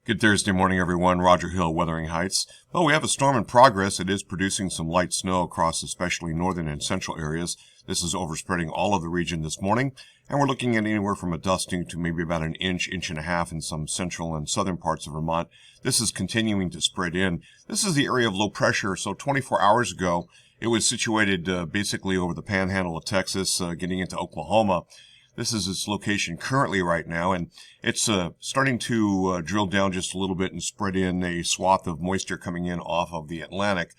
Good Thursday morning, everyone. Roger Hill, Wuthering Heights. Well, we have a storm in progress. It is producing some light snow across especially northern and central areas. This is overspreading all of the region this morning, and we're looking at anywhere from a dusting to maybe about an inch, inch and a half in some central and southern parts of Vermont. This is continuing to spread in. This is the area of low pressure. So 24 hours ago, it was situated basically over the panhandle of Texas, getting into Oklahoma. This is its location currently right now, and it's starting to drill down just a little bit and spread in a swath of moisture coming in off of the Atlantic.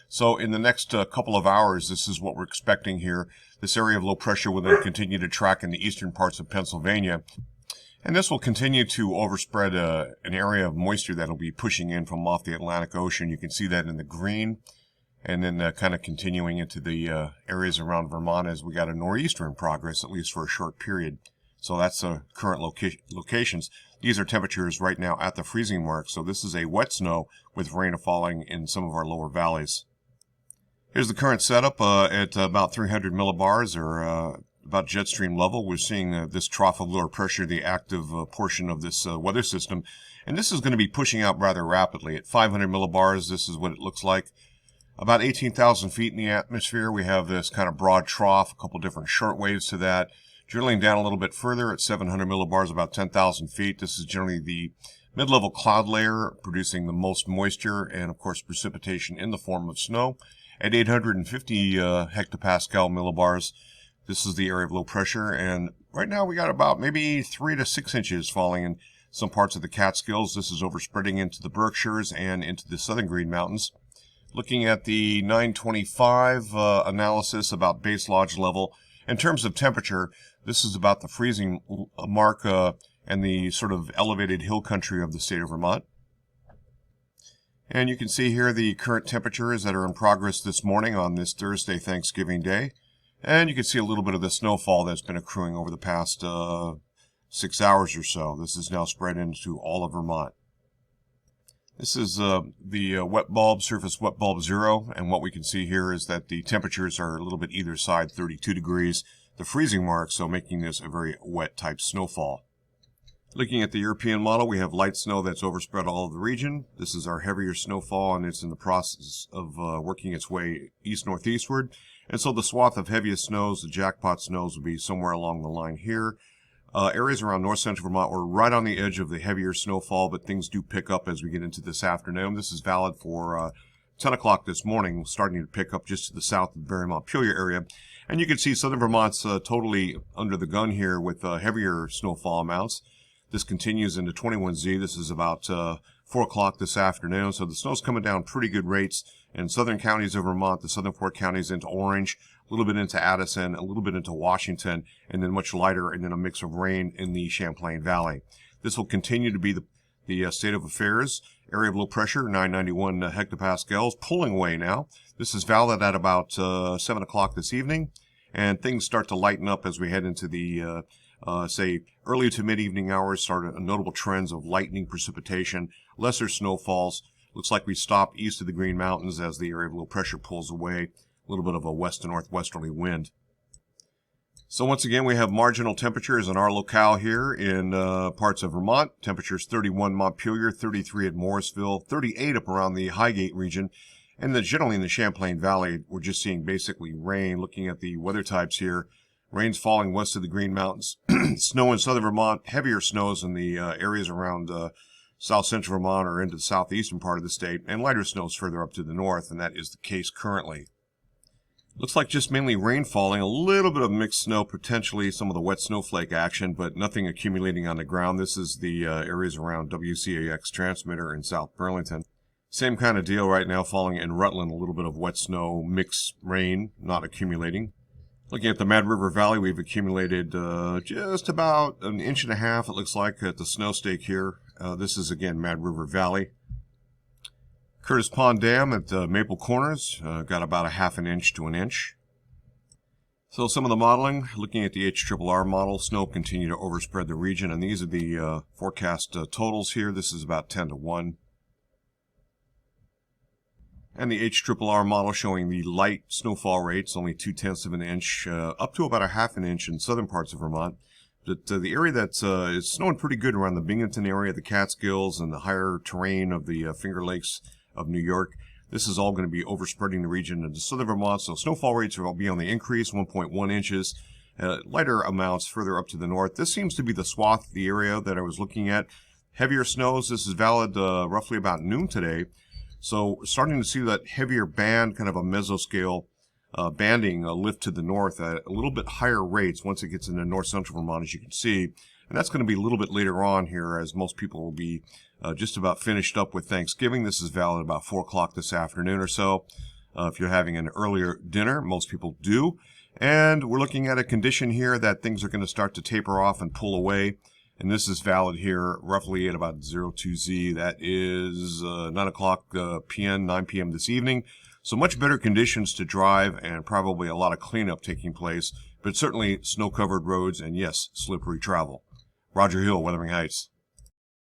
So in the next couple of hours, this is what we're expecting here. This area of low pressure will then continue to track in the eastern parts of Pennsylvania. And this will continue to overspread an area of moisture that will be pushing in from off the Atlantic Ocean. You can see that in the green. And then kind of continuing into the areas around Vermont as we got a nor'easter in progress, at least for a short period. So that's current locations. These are temperatures right now at the freezing mark. So this is a wet snow with rain falling in some of our lower valleys. Here's the current setup at about 300 millibars, or about jet stream level. We're seeing this trough of lower pressure, the active portion of this weather system. And this is going to be pushing out rather rapidly. At 500 millibars, this is what it looks like. About 18,000 feet in the atmosphere, we have this kind of broad trough, a couple different short waves to that. Drilling down a little bit further at 700 millibars, about 10,000 feet. This is generally the mid-level cloud layer producing the most moisture and, of course, precipitation in the form of snow. At 850 hectopascal millibars, this is the area of low pressure. And right now we got about maybe 3 to 6 inches falling in some parts of the Catskills. This is overspreading into the Berkshires and into the southern Green Mountains. Looking at the 925 analysis about base lodge level. In terms of temperature, this is about the freezing mark and the sort of elevated hill country of the state of Vermont. And you can see here the current temperatures that are in progress this morning on this Thursday, Thanksgiving Day. And you can see a little bit of the snowfall that's been accruing over the past 6 hours or so. This is now spread into all of Vermont. This is the wet bulb, surface wet bulb 0, and what we can see here is that the temperatures are a little bit either side, 32 degrees, the freezing mark, so making this a very wet type snowfall. Looking at the European model, we have light snow that's overspread all of the region. This is our heavier snowfall, and it's in the process of working its way east-northeastward. And so the swath of heaviest snows, the jackpot snows, will be somewhere along the line here. Areas around north central Vermont were right on the edge of the heavier snowfall, but things do pick up as we get into this afternoon. This is valid for 10 o'clock this morning, starting to pick up just to the south of the Barre Montpelier area. And you can see southern Vermont's totally under the gun here with heavier snowfall amounts. This continues into 21Z. This is about 4 o'clock this afternoon, so the snow's coming down pretty good rates in southern counties of Vermont, the southern 4 counties into Orange, a little bit into Addison, a little bit into Washington, and then much lighter, and then a mix of rain in the Champlain Valley. This will continue to be the state of affairs. Area of low pressure, 991 hectopascals, pulling away now. This is valid at about 7 o'clock this evening, and things start to lighten up as we head into the, say, early to mid-evening hours, start notable trends of lightning precipitation, lesser snowfalls. Looks like we stop east of the Green Mountains as the area of low pressure pulls away. A little bit of a west to northwesterly wind. So once again, we have marginal temperatures in our locale here in parts of Vermont. Temperatures 31 Montpelier, 33 at Morrisville, 38 up around the Highgate region. And then generally in the Champlain Valley, we're just seeing basically rain. Looking at the weather types here, rain's falling west of the Green Mountains. Snow in southern Vermont, heavier snows in the areas around south central Vermont or into the southeastern part of the state, and lighter snows further up to the north, and that is the case currently. Looks like just mainly rain falling, a little bit of mixed snow, potentially some of the wet snowflake action, but nothing accumulating on the ground. This is the areas around WCAX transmitter in South Burlington. Same kind of deal right now falling in Rutland, a little bit of wet snow, mixed rain, not accumulating. Looking at the Mad River Valley, we've accumulated just about an inch and a half, it looks like, at the snow stake here. This is, again, Mad River Valley. Curtis Pond Dam at Maple Corners, got about a half an inch to an inch. So some of the modeling, looking at the HRRR model, snow continue to overspread the region, and these are the forecast totals here. This is about 10 to 1. And the HRRR model showing the light snowfall rates, only 0.2 of an inch, up to about a half an inch in southern parts of Vermont. But the area that is snowing pretty good around the Binghamton area, the Catskills, and the higher terrain of the Finger Lakes of New York. This is all going to be overspreading the region into southern Vermont, so snowfall rates will be on the increase, 1.1 inches. Lighter amounts further up to the north. This seems to be the swath, the area that I was looking at. Heavier snows, this is valid roughly about noon today. So starting to see that heavier band, kind of a mesoscale banding lift to the north at a little bit higher rates once it gets into north central Vermont, as you can see. And that's going to be a little bit later on here, as most people will be just about finished up with Thanksgiving. This is valid about 4 o'clock this afternoon or so. If you're having an earlier dinner, most people do. And we're looking at a condition here that things are going to start to taper off and pull away. And this is valid here roughly at about 02Z. That is 9 o'clock p.m., 9 p.m. this evening. So much better conditions to drive and probably a lot of cleanup taking place, but certainly snow-covered roads and, yes, slippery travel. Roger Hill, Wuthering Heights.